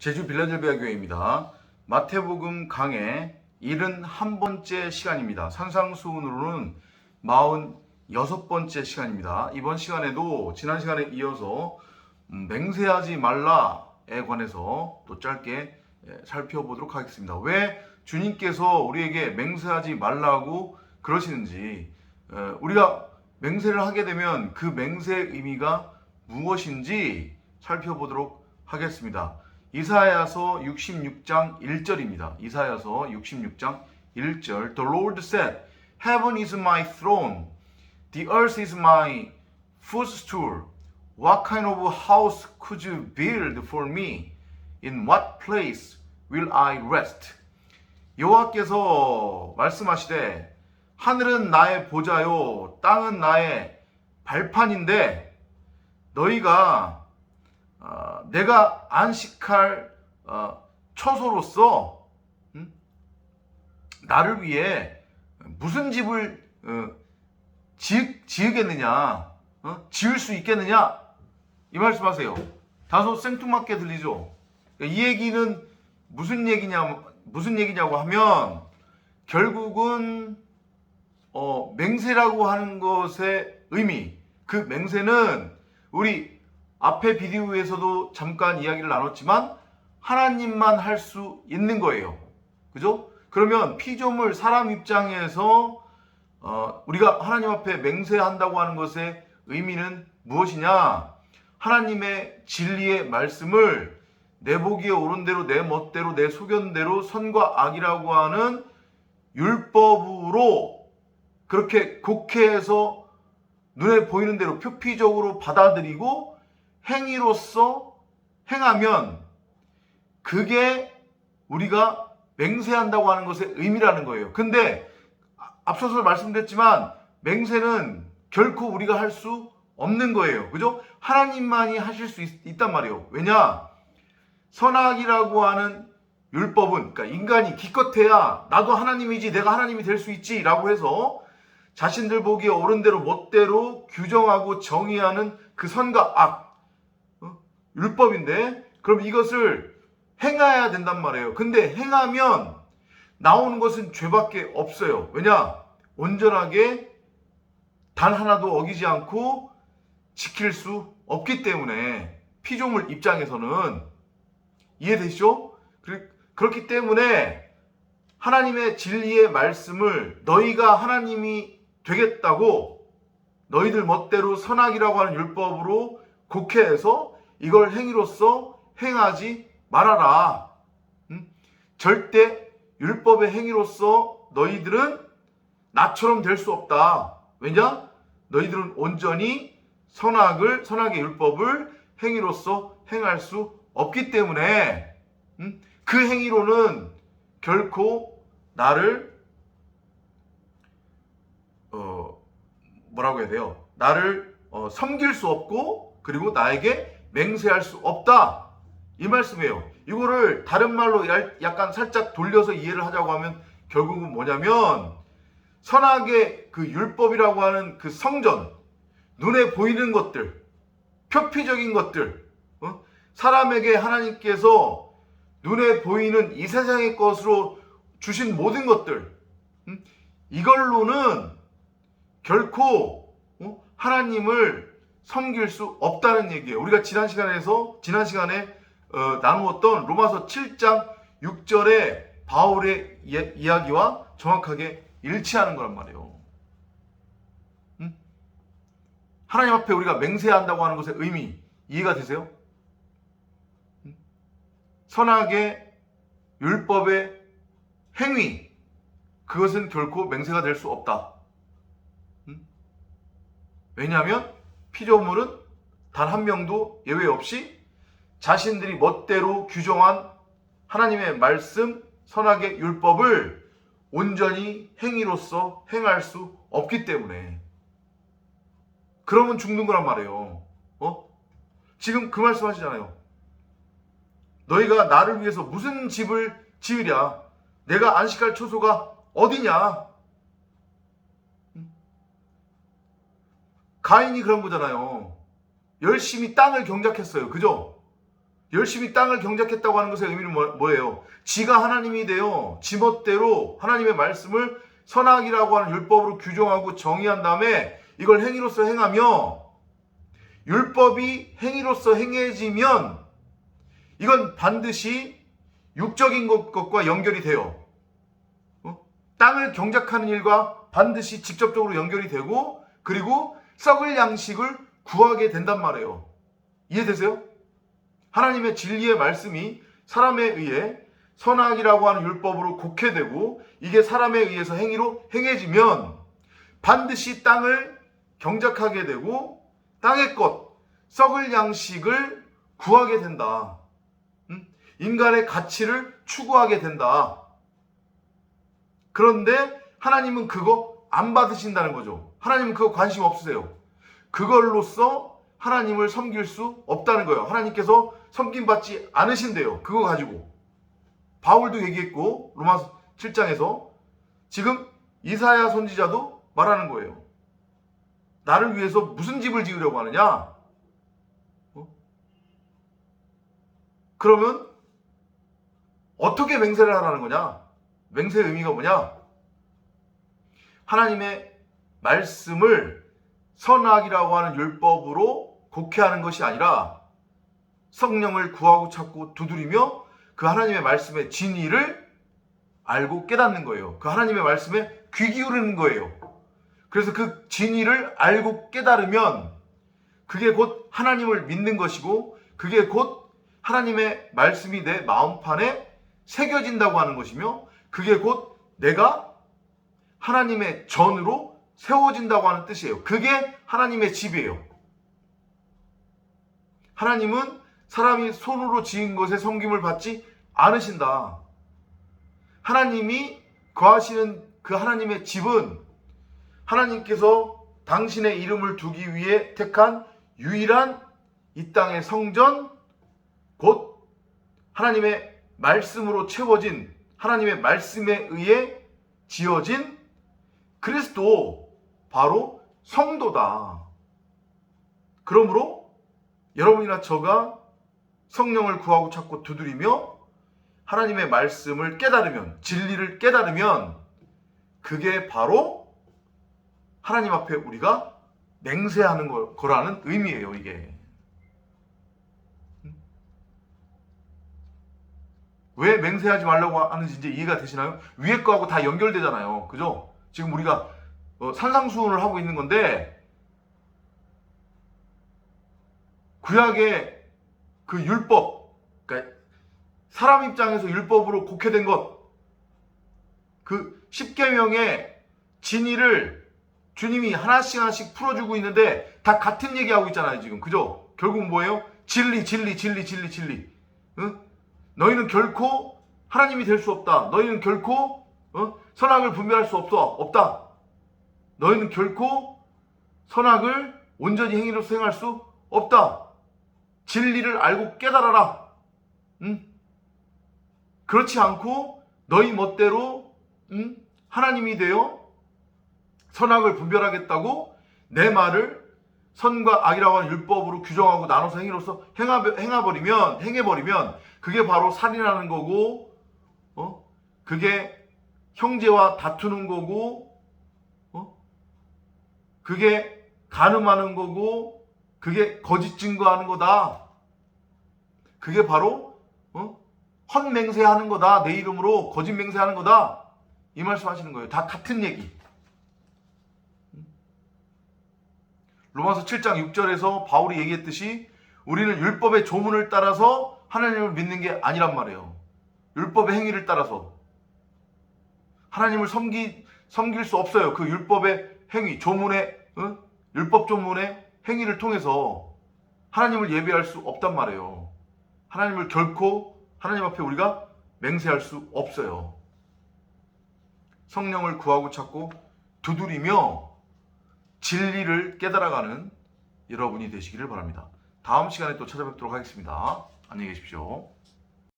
제주 빌라델비아 교회입니다. 마태복음 강의 71번째 시간입니다. 산상수훈으로는 46번째 시간입니다. 이번 시간에도 지난 시간에 이어서 맹세하지 말라에 관해서 또 짧게 살펴보도록 하겠습니다. 왜 주님께서 우리에게 맹세하지 말라고 그러시는지, 우리가 맹세를 하게 되면 그 맹세의 의미가 무엇인지 살펴보도록 하겠습니다. 이사야서 66장 1절입니다. 이사야서 66장 1절. The Lord said, Heaven is my throne, the earth is my footstool. What kind of house could you build for me? In what place will I rest? 여호와께서 말씀하시되 하늘은 나의 보좌요 땅은 나의 발판인데 너희가 내가 안식할 처소로서 나를 위해 무슨 집을 지으겠느냐, 지을 수 있겠느냐, 이 말씀하세요. 다소 생뚱맞게 들리죠. 이 얘기는 무슨 얘기냐고 하면 결국은 맹세라고 하는 것의 의미, 그 맹세는 우리 앞에 비디오에서도 잠깐 이야기를 나눴지만 하나님만 할 수 있는 거예요. 그죠? 그러면 피조물 사람 입장에서 우리가 하나님 앞에 맹세한다고 하는 것의 의미는 무엇이냐? 하나님의 진리의 말씀을 내 보기에 옳은 대로, 내 멋대로, 내 소견대로 선과 악이라고 하는 율법으로 그렇게 곡해해서 눈에 보이는 대로 표피적으로 받아들이고 행위로서 행하면 그게 우리가 맹세한다고 하는 것의 의미라는 거예요. 근데 앞서서 말씀드렸지만 맹세는 결코 우리가 할 수 없는 거예요. 그죠? 하나님만이 하실 수 있단 말이에요. 왜냐? 선악이라고 하는 율법은, 그러니까 인간이 기껏해야 나도 하나님이지, 내가 하나님이 될 수 있지 라고 해서 자신들 보기에 옳은 대로 멋대로 규정하고 정의하는 그 선과 악, 율법인데, 그럼 이것을 행해야 된단 말이에요. 근데 행하면 나오는 것은 죄밖에 없어요. 왜냐? 온전하게 단 하나도 어기지 않고 지킬 수 없기 때문에, 피조물 입장에서는. 이해되시죠? 그렇기 때문에 하나님의 진리의 말씀을 너희가 하나님이 되겠다고 너희들 멋대로 선악이라고 하는 율법으로 곡해해서 이걸 행위로서 행하지 말아라. 절대 율법의 행위로서 너희들은 나처럼 될 수 없다. 왜냐? 너희들은 온전히 선악의 율법을 행위로서 행할 수 없기 때문에 그 행위로는 결코 나를 뭐라고 해야 돼요? 나를 섬길 수 없고 그리고 나에게 맹세할 수 없다. 이 말씀이에요. 이거를 다른 말로 약간 살짝 돌려서 이해를 하자고 하면 결국은 뭐냐면 선악의 그 율법이라고 하는 그 성전, 눈에 보이는 것들, 표피적인 것들, 사람에게 하나님께서 눈에 보이는 이 세상의 것으로 주신 모든 것들, 이걸로는 결코 하나님을 섬길 수 없다는 얘기예요. 우리가 지난 시간에 나누었던 로마서 7장 6절의 바울의 이야기와 정확하게 일치하는 거란 말이에요. 하나님 앞에 우리가 맹세한다고 하는 것의 의미 이해가 되세요? 선악의 율법의 행위, 그것은 결코 맹세가 될 수 없다. 왜냐하면 피조물은 단 한 명도 예외 없이 자신들이 멋대로 규정한 하나님의 말씀, 선악의 율법을 온전히 행위로서 행할 수 없기 때문에, 그러면 죽는 거란 말이에요. 지금 그 말씀 하시잖아요. 너희가 나를 위해서 무슨 집을 지으랴? 내가 안식할 처소가 어디냐? 가인이 그런 거잖아요. 열심히 땅을 경작했어요. 그죠? 열심히 땅을 경작했다고 하는 것의 의미는 뭐예요? 지가 하나님이 되어 지멋대로 하나님의 말씀을 선악이라고 하는 율법으로 규정하고 정의한 다음에 이걸 행위로서 행하며, 율법이 행위로서 행해지면 이건 반드시 육적인 것과 연결이 돼요. 땅을 경작하는 일과 반드시 직접적으로 연결이 되고, 그리고 썩을 양식을 구하게 된단 말이에요. 이해되세요? 하나님의 진리의 말씀이 사람에 의해 선악이라고 하는 율법으로 곡해되고, 이게 사람에 의해서 행위로 행해지면 반드시 땅을 경작하게 되고 땅의 것, 썩을 양식을 구하게 된다. 인간의 가치를 추구하게 된다. 그런데 하나님은 그거 안 받으신다는 거죠. 하나님은 그거 관심 없으세요. 그걸로써 하나님을 섬길 수 없다는 거예요. 하나님께서 섬김받지 않으신대요. 그거 가지고. 바울도 얘기했고, 로마서 7장에서 지금 이사야 선지자도 말하는 거예요. 나를 위해서 무슨 집을 지으려고 하느냐? 그러면 어떻게 맹세를 하라는 거냐? 맹세의 의미가 뭐냐? 하나님의 말씀을 선악이라고 하는 율법으로 곡해하는 것이 아니라 성령을 구하고 찾고 두드리며 그 하나님의 말씀의 진리를 알고 깨닫는 거예요. 그 하나님의 말씀에 귀 기울이는 거예요. 그래서 그 진리를 알고 깨달으면 그게 곧 하나님을 믿는 것이고, 그게 곧 하나님의 말씀이 내 마음판에 새겨진다고 하는 것이며, 그게 곧 내가 하나님의 전으로 세워진다고 하는 뜻이에요. 그게 하나님의 집이에요. 하나님은 사람이 손으로 지은 것에 섬김을 받지 않으신다. 하나님이 거하시는 그 하나님의 집은 하나님께서 당신의 이름을 두기 위해 택한 유일한 이 땅의 성전, 곧 하나님의 말씀으로 채워진, 하나님의 말씀에 의해 지어진 그리스도, 바로 성도다. 그러므로 여러분이나 저가 성령을 구하고 찾고 두드리며 하나님의 말씀을 깨달으면, 진리를 깨달으면 그게 바로 하나님 앞에 우리가 맹세하는 거라는 의미예요, 이게. 왜 맹세하지 말라고 하는지 이제 이해가 되시나요? 위에 거하고 다 연결되잖아요. 그죠? 지금 우리가 산상수훈을 하고 있는 건데, 구약의 그 율법, 그러니까 사람 입장에서 율법으로 곡해된 것, 그 10계명의 진리를 주님이 하나씩 하나씩 풀어주고 있는데 다 같은 얘기하고 있잖아요, 지금. 그죠? 결국 뭐예요? 진리. 응? 너희는 결코 하나님이 될 수 없다. 너희는 결코 선악을 분별할 수 없다. 너희는 결코 선악을 온전히 행위로 수행할 수 없다. 진리를 알고 깨달아라. 응? 그렇지 않고 너희 멋대로 하나님이 되어 선악을 분별하겠다고 내 말을 선과 악이라고 하는 율법으로 규정하고 나눠서 행위로서 행해버리면 그게 바로 살인하는 거고, 그게 형제와 다투는 거고, 그게 간음하는 거고, 그게 거짓 증거하는 거다. 그게 바로 헛맹세하는 거다. 내 이름으로 거짓 맹세하는 거다. 이 말씀하시는 거예요. 다 같은 얘기. 로마서 7장 6절에서 바울이 얘기했듯이 우리는 율법의 조문을 따라서 하나님을 믿는 게 아니란 말이에요. 율법의 행위를 따라서 하나님을 섬길 수 없어요. 그 율법의 행위, 조문의 율법 조문의 행위를 통해서 하나님을 예배할 수 없단 말이에요. 하나님을 결코 하나님 앞에 우리가 맹세할 수 없어요. 성령을 구하고 찾고 두드리며 진리를 깨달아가는 여러분이 되시기를 바랍니다. 다음 시간에 또 찾아뵙도록 하겠습니다. 안녕히 계십시오.